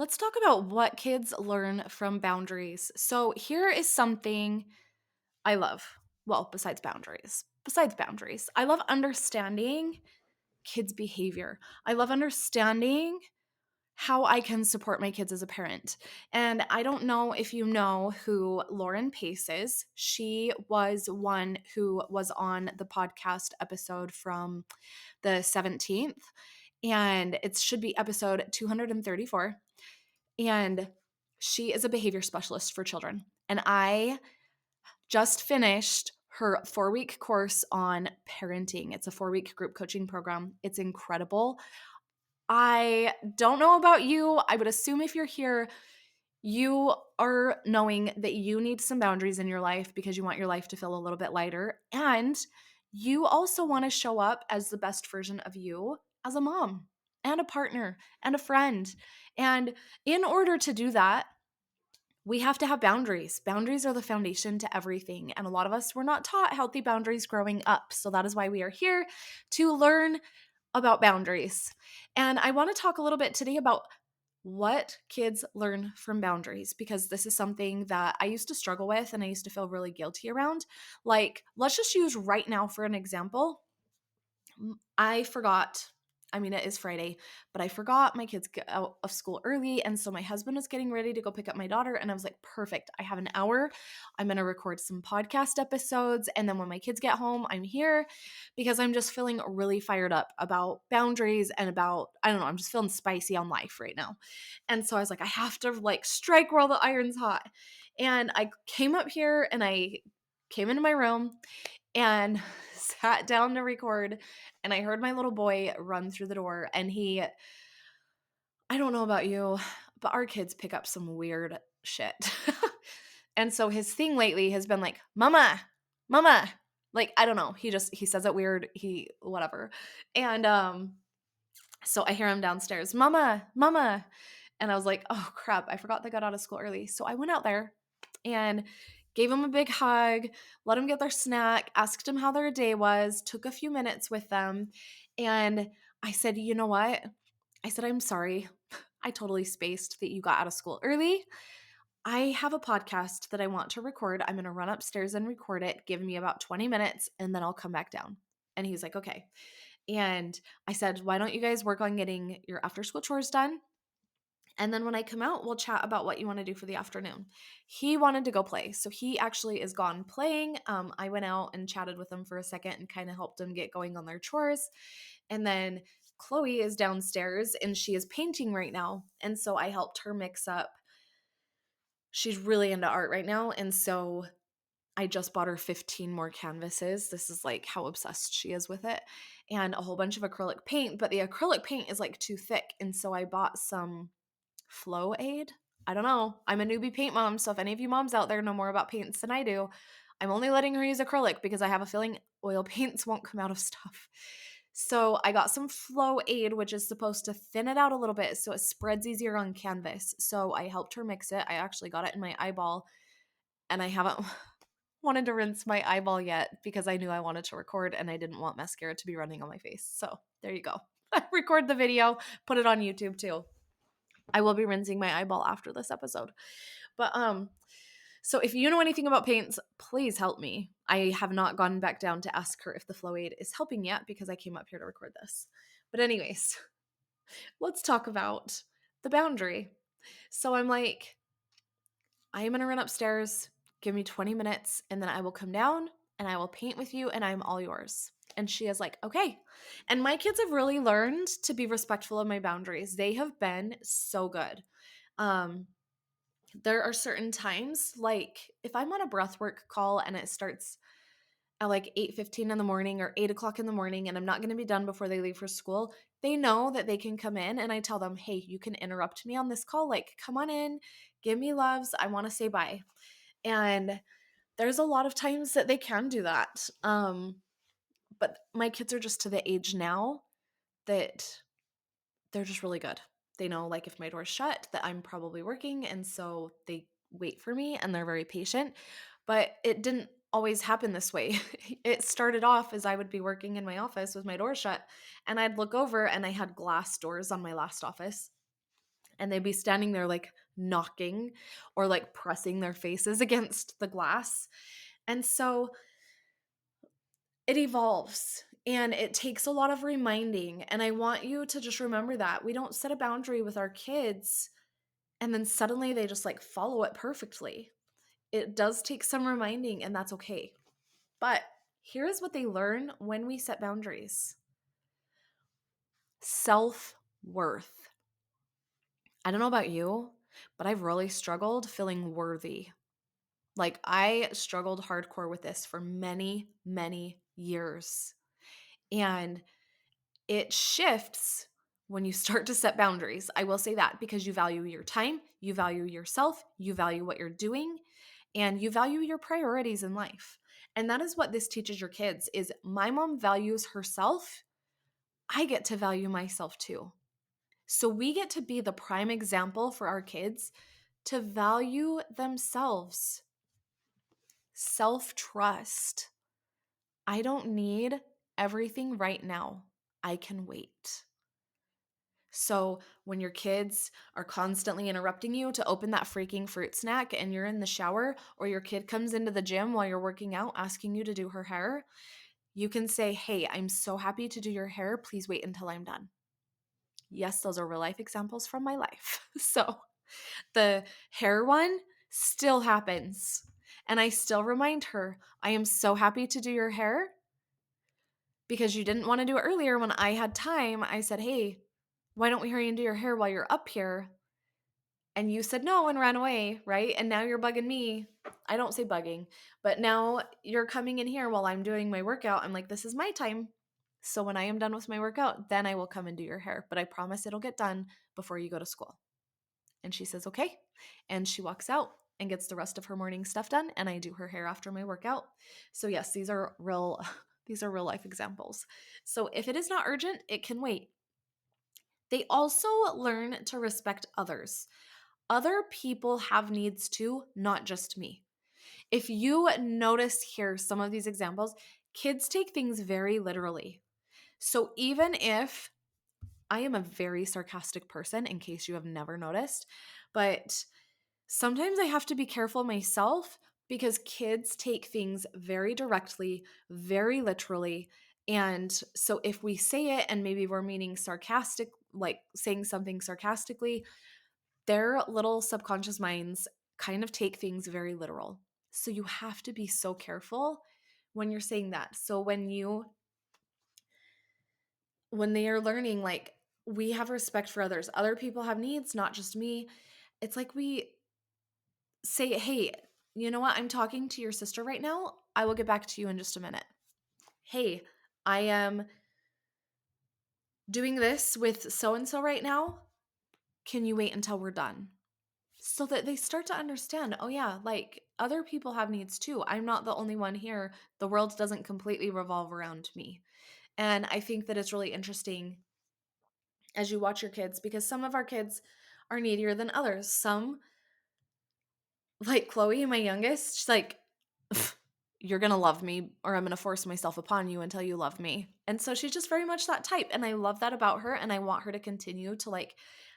Let's talk about what kids learn from boundaries. So, here is something I love. Well, besides boundaries, I love understanding kids' behavior. I love understanding how I can support my kids as a parent. And I don't know if you know who Lauren Pace is. She was one who was on the podcast episode from the 17th, and it should be episode 234. And she is a behavior specialist for children. And I just finished her 4-week course on parenting. It's a 4-week group coaching program. It's incredible. I don't know about you. I would assume if you're here, you are knowing that you need some boundaries in your life because you want your life to feel a little bit lighter. And you also want to show up as the best version of you as a mom and a partner and a friend. And in order to do that, we have to have boundaries. Boundaries are the foundation to everything. And a lot of us were not taught healthy boundaries growing up. So that is why we are here to learn about boundaries. And I want to talk a little bit today about what kids learn from boundaries because this is something that I used to struggle with and I used to feel really guilty around. Like, let's just use right now for an example. I forgot. I mean, it is Friday, but I forgot my kids get out of school early. And so my husband was getting ready to go pick up my daughter. And I was like, perfect. I have an hour. I'm going to record some podcast episodes. And then when my kids get home, I'm here because I'm just feeling really fired up about boundaries and about, I don't know, I'm just feeling spicy on life right now. And so I was like, I have to like strike while the iron's hot. And I came up here and I came into my room and sat down to record, and I heard my little boy run through the door, and I don't know about you, but our kids pick up some weird shit. And so his thing lately has been like, "Mama, mama." Like, I don't know, he says it weird, he whatever. And so I hear him downstairs, "Mama, mama." And I was like, "Oh crap, I forgot they got out of school early." So I went out there and gave them a big hug, let them get their snack, asked them how their day was, took a few minutes with them. And I said, "You know what?" I said, "I'm sorry. I totally spaced that you got out of school early. I have a podcast that I want to record. I'm going to run upstairs and record it. Give me about 20 minutes and then I'll come back down." And he's like, "Okay." And I said, "Why don't you guys work on getting your after school chores done? And then when I come out, we'll chat about what you want to do for the afternoon." He wanted to go play. So he actually is gone playing. I went out and chatted with him for a second and kind of helped them get going on their chores. And then Chloe is downstairs and she is painting right now. And so I helped her mix up. She's really into art right now. And so I just bought her 15 more canvases. This is like how obsessed she is with it. And a whole bunch of acrylic paint, but the acrylic paint is like too thick. And so I bought some Flow Aid. I don't know. I'm a newbie paint mom, so if any of you moms out there know more about paints than I do, I'm only letting her use acrylic because I have a feeling oil paints won't come out of stuff. So I got some Flow Aid, which is supposed to thin it out a little bit so it spreads easier on canvas. So I helped her mix it. I actually got it in my eyeball, and I haven't wanted to rinse my eyeball yet because I knew I wanted to record and I didn't want mascara to be running on my face. So there you go. I record the video, put it on YouTube too. I will be rinsing my eyeball after this episode. But so if you know anything about paints, please help me. I have not gone back down to ask her if the Flow Aid is helping yet because I came up here to record this. But anyways, let's talk about the boundary. So I'm like, I am going to run upstairs, give me 20 minutes, and then I will come down and I will paint with you and I'm all yours. And she is like, "Okay." And my kids have really learned to be respectful of my boundaries. They have been so good. Um, there are certain times, like if I'm on a breathwork call and it starts at like 8:15 in the morning or 8 o'clock in the morning and I'm not going to be done before they leave for school, they know that they can come in and I tell them, "Hey, you can interrupt me on this call. Like, come on in, give me loves. I want to say bye." And there's a lot of times that they can do that. But my kids are just to the age now that they're just really good. They know, like, if my door's shut, that I'm probably working, and so they wait for me and they're very patient. But it didn't always happen this way. It started off as I would be working in my office with my door shut, and I'd look over and I had glass doors on my last office. and they'd be standing there like knocking or like pressing their faces against the glass. And so it evolves and it takes a lot of reminding. And I want you to just remember that we don't set a boundary with our kids and then suddenly they just like follow it perfectly. It does take some reminding, and that's okay. But here's what they learn when we set boundaries: self-worth. I don't know about you, but I've really struggled feeling worthy. Like, I struggled hardcore with this for many, many years. And it shifts when you start to set boundaries. I will say that, because you value your time, you value yourself, you value what you're doing, and you value your priorities in life. And that is what this teaches your kids: is my mom values herself, I get to value myself too. So we get to be the prime example for our kids to value themselves. Self-trust. I don't need everything right now. I can wait. So when your kids are constantly interrupting you to open that freaking fruit snack and you're in the shower, or your kid comes into the gym while you're working out asking you to do her hair, you can say, "Hey, I'm so happy to do your hair. Please wait until I'm done." Yes, those are real life examples from my life. So the hair one still happens. And I still remind her, "I am so happy to do your hair because you didn't want to do it earlier when I had time. I said, hey, why don't we hurry and do your hair while you're up here? And you said no and ran away, right? And now you're bugging me." I don't say bugging, but now you're coming in here while I'm doing my workout. I'm like, this is my time. So when I am done with my workout, then I will come and do your hair. But I promise it'll get done before you go to school. And she says, okay. And she walks out and gets the rest of her morning stuff done. And I do her hair after my workout. So yes, these are real life examples. So if it is not urgent, it can wait. They also learn to respect others. Other people have needs too, not just me. If you notice here some of these examples, kids take things very literally. So even if I am a very sarcastic person, in case you have never noticed, but sometimes I have to be careful myself because kids take things very directly, very literally. And so if we say it and maybe we're meaning sarcastic, like saying something sarcastically, their little subconscious minds kind of take things very literal. So you have to be so careful when you're saying that. So when they are learning, like, we have respect for others, other people have needs, not just me. It's like we say, hey, you know what? I'm talking to your sister right now. I will get back to you in just a minute. Hey, I am doing this with so and so right now. Can you wait until we're done? So that they start to understand, oh, yeah, like other people have needs too. I'm not the only one here. The world doesn't completely revolve around me. And I think that it's really interesting as you watch your kids, because some of our kids are needier than others. Some, like Chloe, my youngest, she's like, you're going to love me or I'm going to force myself upon you until you love me. And so she's just very much that type. And I love that about her. And I want her to continue to like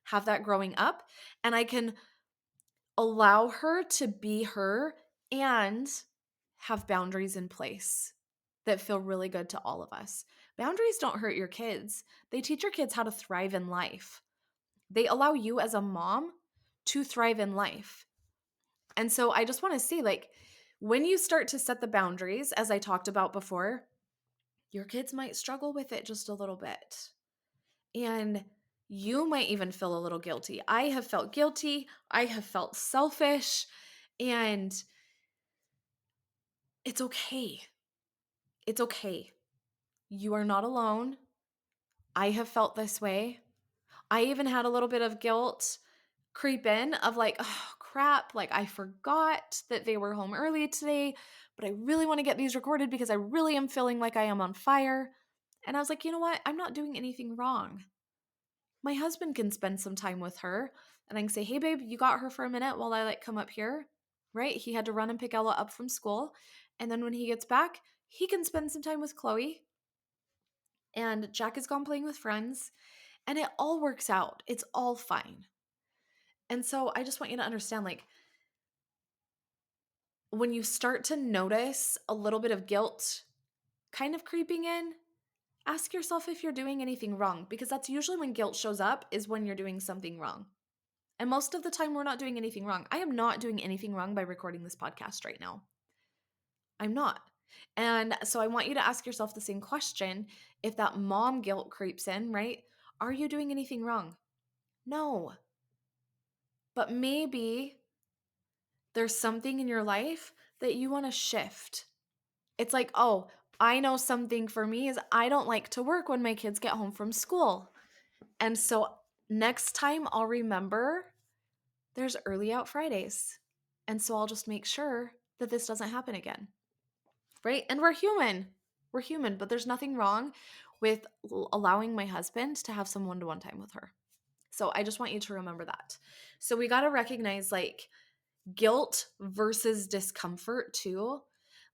have that growing up. And I can allow her to be her and have boundaries in place that feel really good to all of us. Boundaries don't hurt your kids. They teach your kids how to thrive in life. They allow you as a mom to thrive in life. And so I just want to say, like, when you start to set the boundaries, as I talked about before, your kids might struggle with it just a little bit. And you might even feel a little guilty. I have felt guilty. I have felt selfish. And it's okay. It's okay. You are not alone. I have felt this way. I even had a little bit of guilt creep in of like, oh crap, like I forgot that they were home early today, but I really want to get these recorded because I really am feeling like I am on fire. And I was like, you know what? I'm not doing anything wrong. My husband can spend some time with her and I can say, hey babe, you got her for a minute while I like come up here, right? He had to run and pick Ella up from school. And then when he gets back, he can spend some time with Chloe. And Jack is gone playing with friends. And it all works out. It's all fine. And so I just want you to understand, like, when you start to notice a little bit of guilt kind of creeping in, ask yourself if you're doing anything wrong, because that's usually when guilt shows up, is when you're doing something wrong. And most of the time, we're not doing anything wrong. I am not doing anything wrong by recording this podcast right now. I'm not. And so I want you to ask yourself the same question. If that mom guilt creeps in, right? Are you doing anything wrong? No. But maybe there's something in your life that you want to shift. It's like, oh, I know something for me is I don't like to work when my kids get home from school. And so next time I'll remember there's early out Fridays. And so I'll just make sure that this doesn't happen again. Right? And we're human. We're human, but there's nothing wrong with allowing my husband to have some one-to-one time with her. So I just want you to remember that. So we got to recognize like guilt versus discomfort too.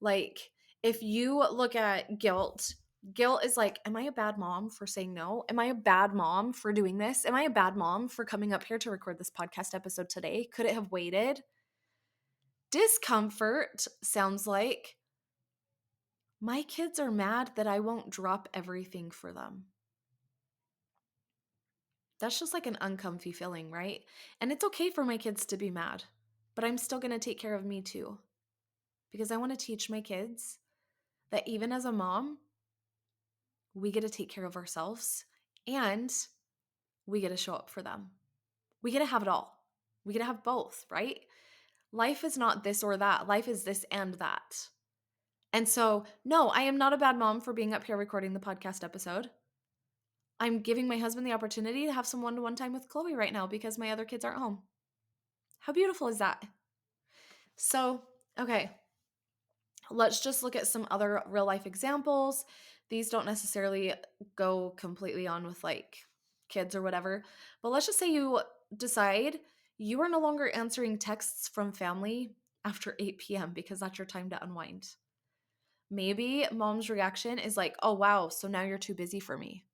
Like if you look at guilt, guilt is like, am I a bad mom for saying no? Am I a bad mom for doing this? Am I a bad mom for coming up here to record this podcast episode today? Could it have waited? Discomfort sounds like, my kids are mad that I won't drop everything for them. That's just like an uncomfy feeling, right? And it's okay for my kids to be mad, but I'm still going to take care of me too. Because I want to teach my kids that even as a mom, we get to take care of ourselves and we get to show up for them. We get to have it all. We get to have both, right? Life is not this or that. Life is this and that. And so, no, I am not a bad mom for being up here recording the podcast episode. I'm giving my husband the opportunity to have some one-to-one time with Chloe right now because my other kids aren't home. How beautiful is that? So, okay, let's just look at some other real life examples. These don't necessarily go completely on with like kids or whatever, but let's just say you decide you are no longer answering texts from family after 8 p.m. because that's your time to unwind. Maybe mom's reaction is like, oh, wow, so now you're too busy for me.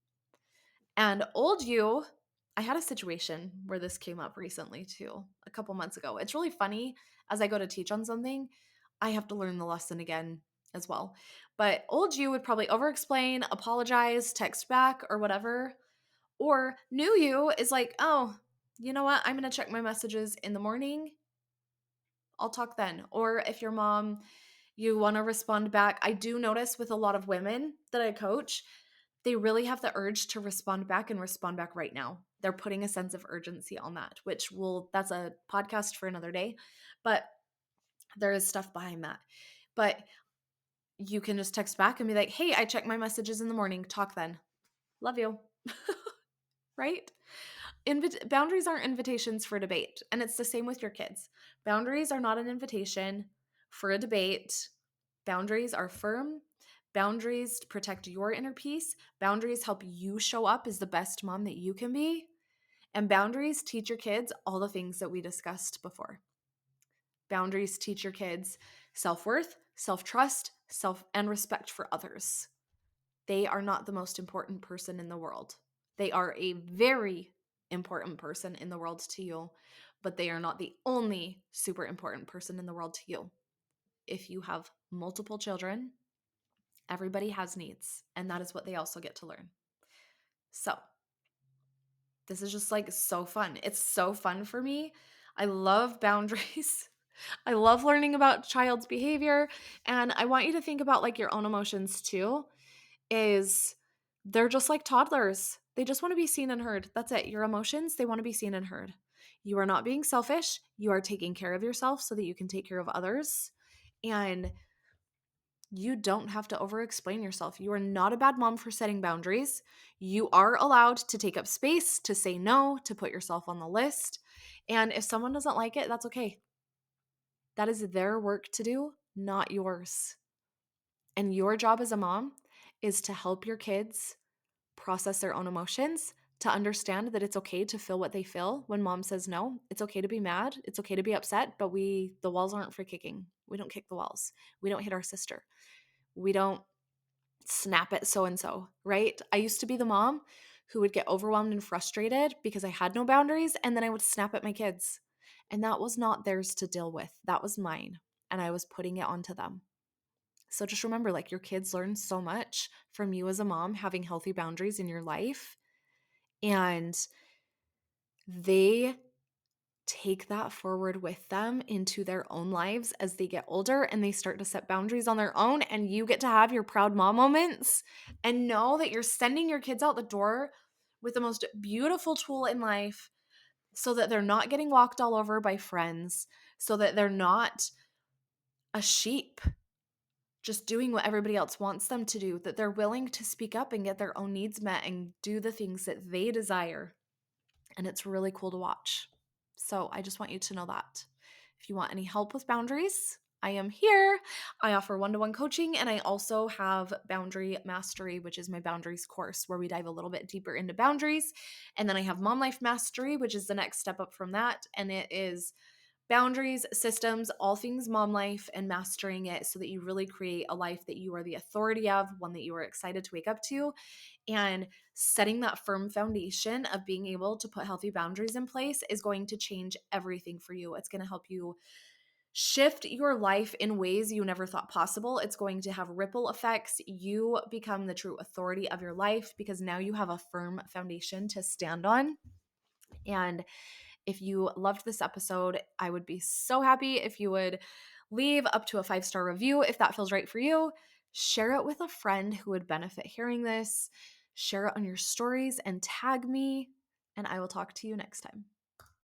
And old you, I had a situation where this came up recently too, a couple months ago. It's really funny. As I go to teach on something, I have to learn the lesson again as well. But old you would probably over explain, apologize, text back, or whatever. Or new you is like, oh, you know what? I'm going to check my messages in the morning. I'll talk then. Or if your mom, you want to respond back. I do notice with a lot of women that I coach, they really have the urge to respond back and respond back right now. They're putting a sense of urgency on that, that's a podcast for another day, but there is stuff behind that. But you can just text back and be like, hey, I check my messages in the morning. Talk then. Love you. Right? Boundaries aren't invitations for debate. And it's the same with your kids. Boundaries are not an invitation for a debate. Boundaries are firm. Boundaries protect your inner peace. Boundaries help you show up as the best mom that you can be. And boundaries teach your kids all the things that we discussed before. Boundaries teach your kids self-worth, self-trust, and respect for others. They are not the most important person in the world. They are a very important person in the world to you, but they are not the only super important person in the world to you. If you have multiple children, everybody has needs, and that is what they also get to learn. So, this is just like so fun. It's so fun for me. I love boundaries. I love learning about child's behavior, and I want you to think about like your own emotions too. Is they're just like toddlers. They just want to be seen and heard. That's it. Your emotions, they want to be seen and heard. You are not being selfish. You are taking care of yourself so that you can take care of others. And you don't have to over explain yourself. You are not a bad mom for setting boundaries. You are allowed to take up space, to say no, to put yourself on the list. And if someone doesn't like it, that's okay. That is their work to do, not yours. And your job as a mom is to help your kids process their own emotions, to understand that it's okay to feel what they feel when mom says no. It's okay to be mad. It's okay to be upset, but the walls aren't for kicking. We don't kick the walls. We don't hit our sister. We don't snap at so-and-so, right? I used to be the mom who would get overwhelmed and frustrated because I had no boundaries, and then I would snap at my kids. And that was not theirs to deal with. That was mine, and I was putting it onto them. So just remember, like, your kids learn so much from you as a mom having healthy boundaries in your life, and they take that forward with them into their own lives as they get older and they start to set boundaries on their own, and you get to have your proud mom moments and know that you're sending your kids out the door with the most beautiful tool in life, so that they're not getting walked all over by friends, so that they're not a sheep just doing what everybody else wants them to do, that they're willing to speak up and get their own needs met and do the things that they desire. And it's really cool to watch. So I just want you to know that. If you want any help with boundaries, I am here. I offer one-to-one coaching, and I also have Boundary Mastery, which is my boundaries course where we dive a little bit deeper into boundaries. And then I have Mom Life Mastery, which is the next step up from that. And it is boundaries, systems, all things mom life, and mastering it so that you really create a life that you are the authority of, one that you are excited to wake up to, and setting that firm foundation of being able to put healthy boundaries in place is going to change everything for you. It's going to help you shift your life in ways you never thought possible. It's going to have ripple effects. You become the true authority of your life because now you have a firm foundation to stand on. And if you loved this episode, I would be so happy if you would leave up to a 5-star review if that feels right for you. Share it with a friend who would benefit hearing this. Share it on your stories and tag me, and I will talk to you next time.